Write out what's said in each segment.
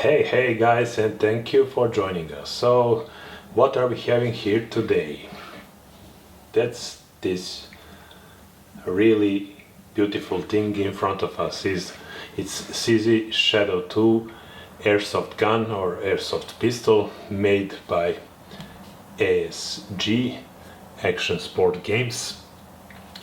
Hey guys, and thank you for joining us. So, what are we having here today? That's this really beautiful thing in front of us. It's CZ Shadow 2 Airsoft gun or Airsoft pistol made by ASG Action Sport Games,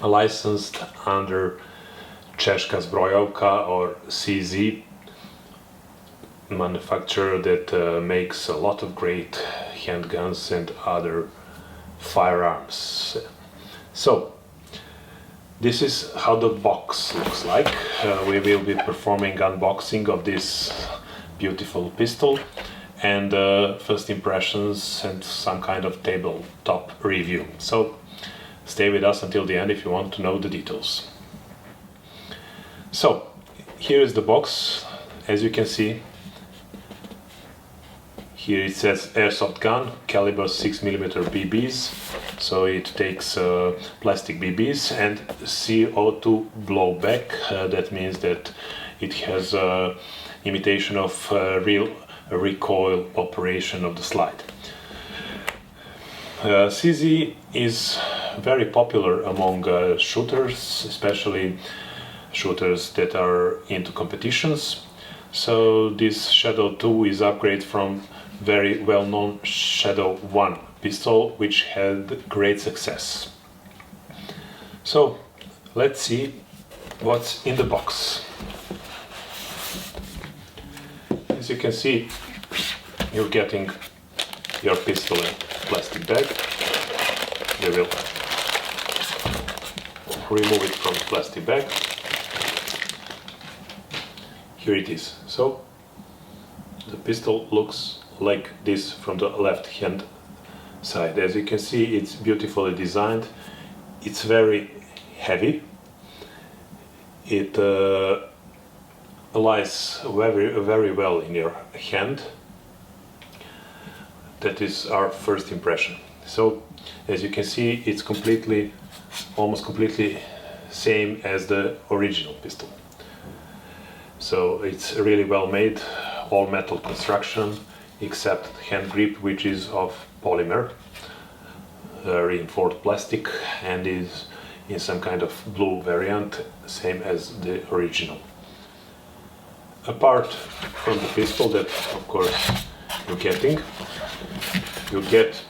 licensed under Czeszka Zbrojovka or CZ manufacturer that makes a lot of great handguns and other firearms. So this is how the box looks like. We will be performing unboxing of this beautiful pistol and first impressions and some kind of tabletop review. So stay with us until the end if you want to know the details. So here is the box. As you can see, here it says Airsoft gun, caliber 6mm BBs, so it takes plastic BBs and CO2 blowback. That means that it has imitation of real recoil operation of the slide. CZ is very popular among shooters, especially shooters that are into competitions. So this Shadow 2 is upgrade from very well-known Shadow 1 pistol, which had great success. So let's see what's in the box. As you can see, you're getting your pistol in plastic bag. They will remove it from the plastic bag. Here it is. So the pistol looks like this from the left hand side. As you can see, it's beautifully designed. It's very heavy. It lies very well in your hand. That is our first impression. So as you can see, it's almost completely same as the original pistol. So it's really well made, all metal construction except hand grip, which is of polymer, reinforced plastic, and is in some kind of blue variant, same as the original. Apart from the pistol that of course you're getting, you get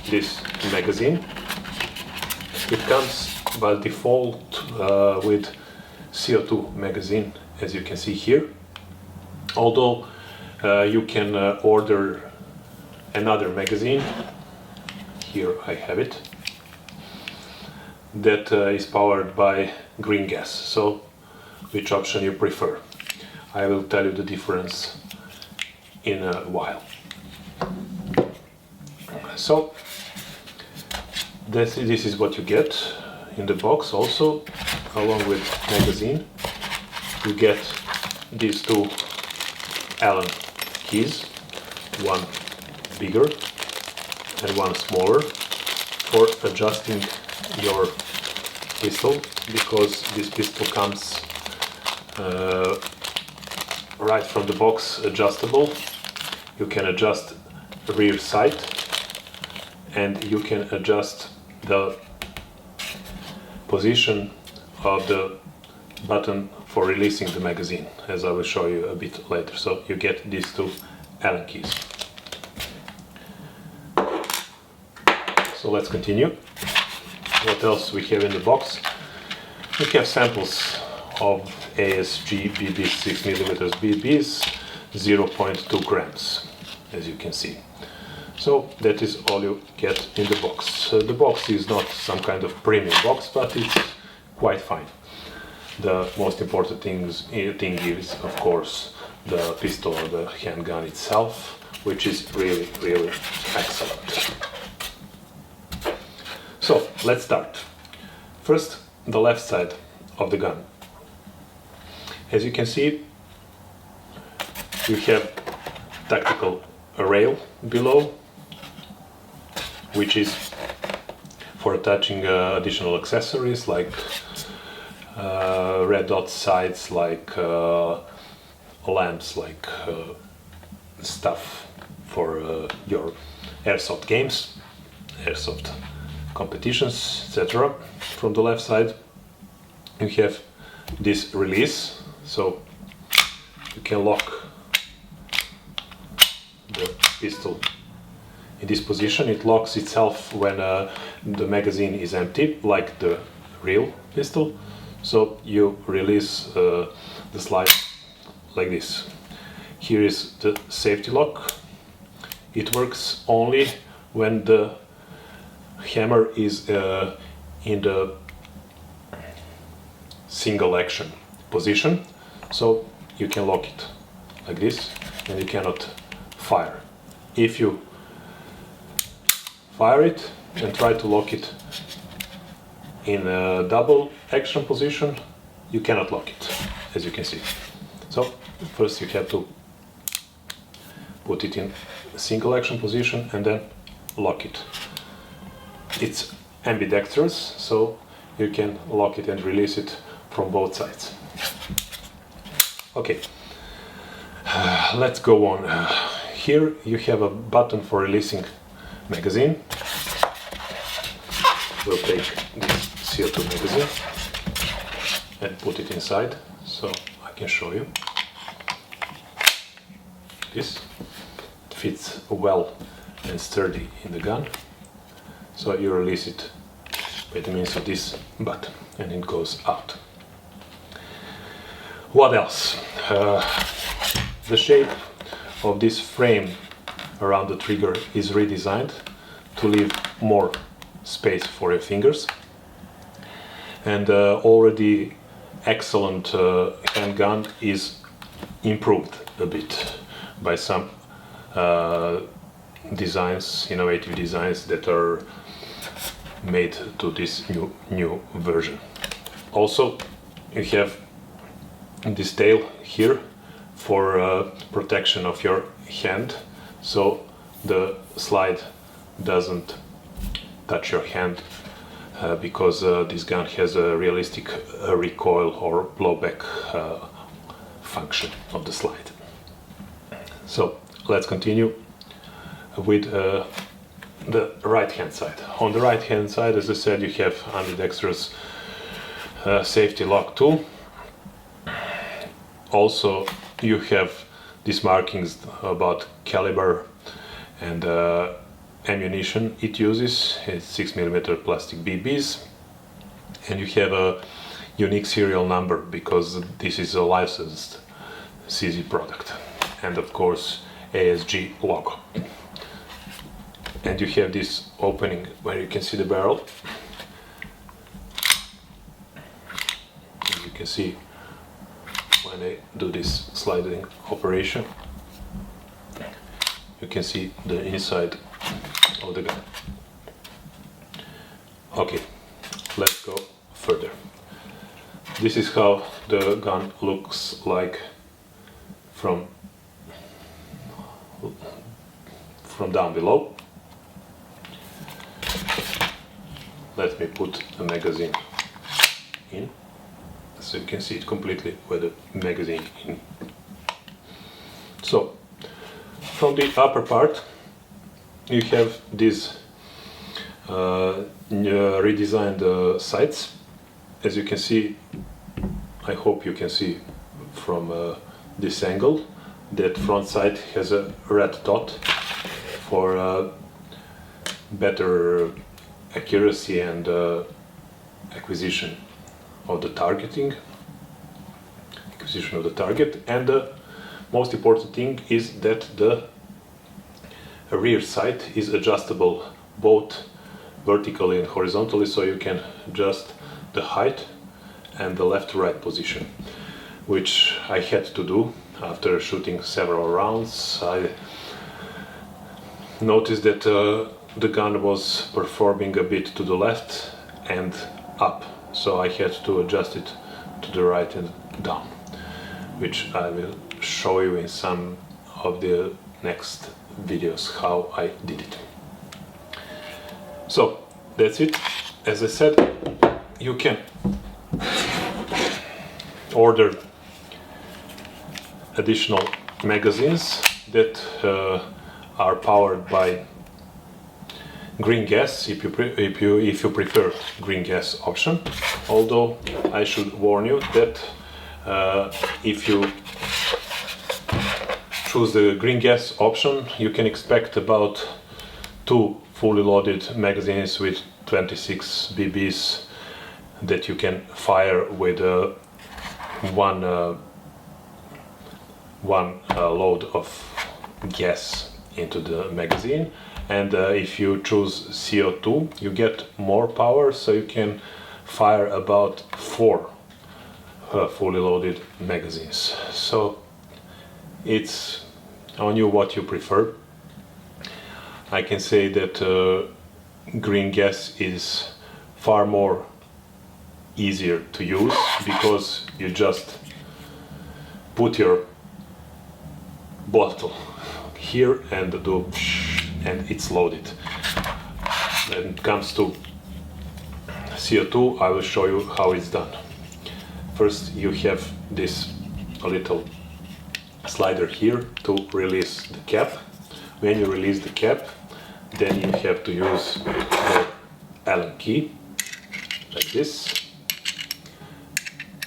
this magazine. It comes by default with CO2 magazine, as you can see here, although you can order another magazine. Here I have it, that is powered by green gas. So which option you prefer? I will tell you the difference in a while. So this is what you get in the box. Also, along with magazine, you get these two Allen keys, one bigger and one smaller, for adjusting your pistol, because this pistol comes right from the box adjustable. You can adjust the rear sight and you can adjust the position of the button for releasing the magazine, as I will show you a bit later. So you get these two Allen keys. So let's continue. What else we have in the box? We have samples of ASG BB 6mm BBs, 0.2 grams, as you can see. So that is all you get in the box. The box is not some kind of premium box, but it's quite fine. The most important thing is, of course, the pistol or the handgun itself, which is really excellent. So let's start. First, the left side of the gun. As you can see, we have tactical rail below, which is for attaching additional accessories like red dot sights, like lamps, like stuff for your airsoft games, airsoft competitions, etc. From the left side you have this release, so you can lock the pistol in this position. It locks itself when the magazine is empty, like the real pistol. So you release the slide like this. Here is the safety lock. It works only when the hammer is in the single action position, so you can lock it like this and you cannot fire. If you fire it and try to lock it in a double action position, you cannot lock it, as you can see. So first you have to put it in a single action position and then lock it. It's ambidextrous, so you can lock it and release it from both sides. Okay, let's go on. Here you have a button for releasing magazine. We'll take this CO2 magazine and put it inside, so I can show you. This fits well and sturdy in the gun, so you release it by the means of this button and it goes out. What else? The shape of this frame around the trigger is redesigned to leave more space for your fingers, and already excellent handgun is improved a bit by some designs, innovative designs that are made to this new version. Also, you have this tail here for protection of your hand, so the slide doesn't touch your hand, because this gun has a realistic recoil or blowback function of the slide. So let's continue with the right hand side. On the right hand side, as I said, you have ambidextrous safety lock tool. Also you have these markings about caliber and ammunition it uses. It's 6mm plastic BBs, and you have a unique serial number because this is a licensed CZ product, and of course ASG logo. And you have this opening where you can see the barrel. As you can see, when I do this sliding operation, you can see the inside of the gun. Okay, let's go further. This is how the gun looks like from down below. Let me put the magazine in, so you can see it completely with the magazine in. So, from the upper part, you have these redesigned sights. As you can see, I hope you can see from this angle, that front sight has a red dot for better accuracy and acquisition of the target. And the most important thing is that the rear sight is adjustable both vertically and horizontally, so you can adjust the height and the left-right position, which I had to do after shooting several rounds. I noticed that the gun was performing a bit to the left and up, so I had to adjust it to the right and down, which I will show you in some of the next videos how I did it. So that's it. As I said, you can order additional magazines that are powered by green gas, if you prefer green gas option. Although I should warn you that if you choose the green gas option, you can expect about 2 fully loaded magazines with 26 BBs that you can fire with one load of gas into the magazine. And if you choose CO2, you get more power, so you can fire about 4 fully loaded magazines. So it's on you what you prefer. I can say that green gas is far more easier to use, because you just put your bottle here and do, and it's loaded. When it comes to CO2, I will show you how it's done. First, you have this little slider here to release the cap. When you release the cap, then you have to use the Allen key, like this,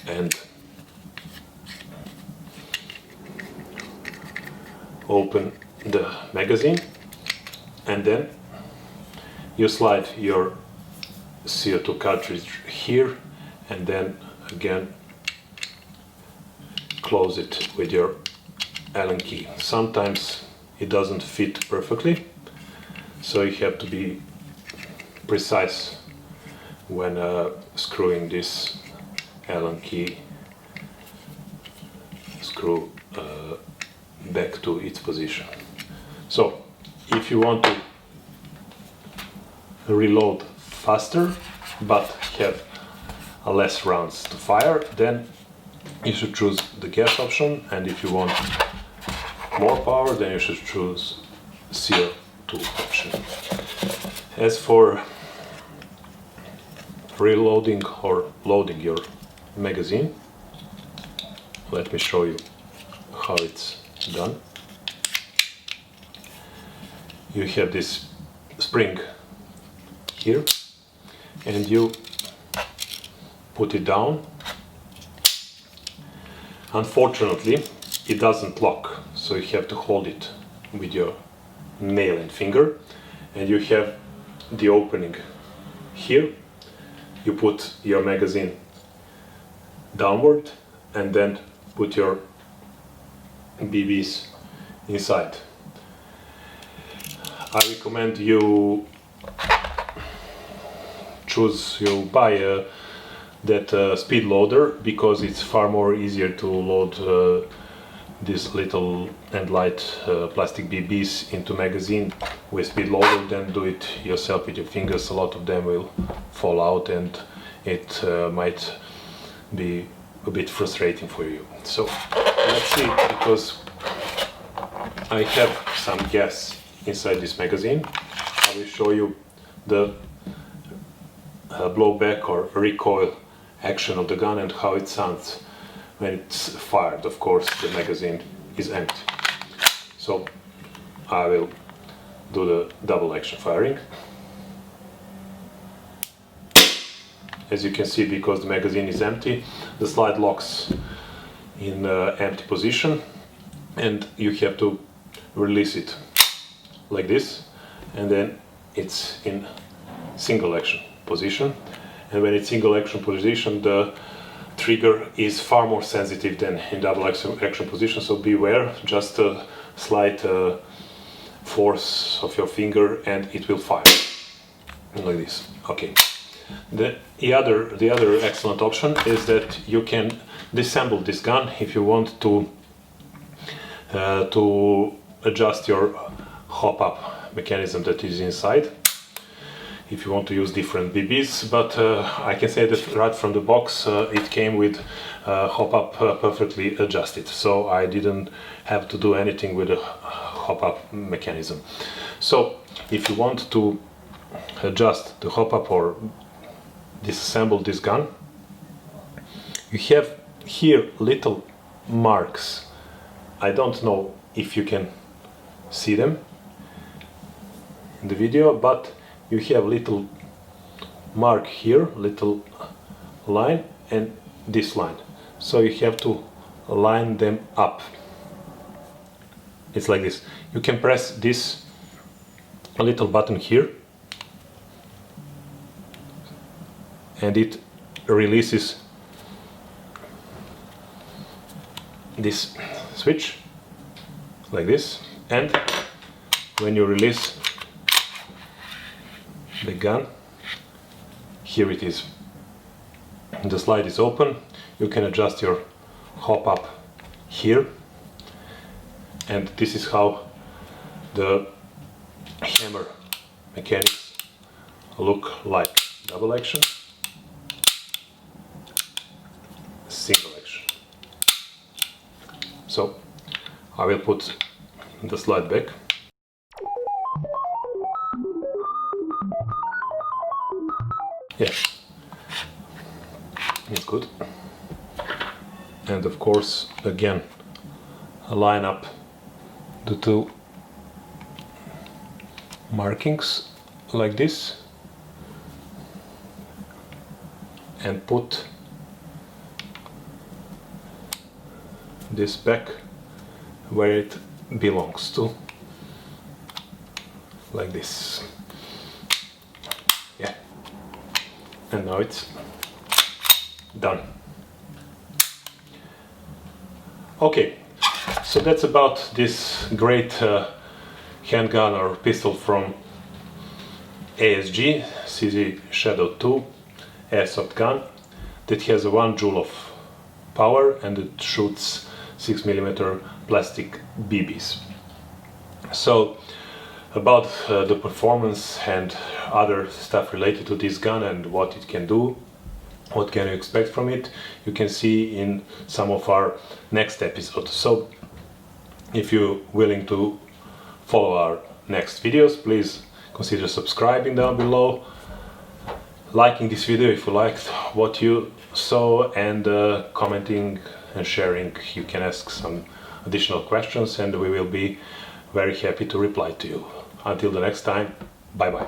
and open the magazine, and then you slide your CO2 cartridge here, and then again close it with your Allen key. Sometimes it doesn't fit perfectly, so you have to be precise when screwing this Allen key screw back to its position. So if you want to reload faster but have less rounds to fire, then you should choose the gas option, and if you want more power, then you should choose CO2 option. As for reloading or loading your magazine, let me show you how it's done. You have this spring here, and you put it down. Unfortunately, it doesn't lock, so you have to hold it with your nail and finger, and you have the opening here. You put your magazine downward and then put your BBs inside. I recommend you buy that speed loader, because it's far more easier to load these little and light plastic BBs into magazine with speed loader than do it yourself with your fingers. A lot of them will fall out, and it might be a bit frustrating for you. So let's see, because I have some gas inside this magazine. I will show you the blowback or recoil action of the gun and how it sounds when it's fired. Of course, the magazine is empty. So I will do the double action firing. As you can see, because the magazine is empty, the slide locks in empty position, and you have to release it like this, and then it's in single action position. And when it's single action position, the trigger is far more sensitive than in double action position, so beware. Just a slight force of your finger and it will fire like this. Okay. The other excellent option is that you can disassemble this gun if you want to adjust your hop-up mechanism that is inside, if you want to use different BBs, but I can say that right from the box it came with hop-up perfectly adjusted, so I didn't have to do anything with a hop-up mechanism. So if you want to adjust the hop-up or disassemble this gun, you have here little marks. I don't know if you can see them in the video, but you have little mark here, little line, and this line, so you have to line them up. It's like this. You can press this little button here and it releases this switch like this, and when you release the gun, here it is. The slide is open. You can adjust your hop up here, and this is how the hammer mechanics look like. Double action, single action. So I will put the slide back. Yes, it's good. And of course, again, line up the two markings like this and put this back where it belongs to, like this. Yeah, and now it's done. Okay, so that's about this great handgun or pistol from ASG, CZ Shadow 2 Airsoft gun that has a 1 joule of power and it shoots 6mm plastic BBs. So about the performance and other stuff related to this gun and what it can do, what can you expect from it, you can see in some of our next episodes. So if you're willing to follow our next videos, please consider subscribing down below, liking this video if you liked what you saw, and commenting and sharing. You can ask some additional questions and we will be very happy to reply to you. Until the next time, bye bye.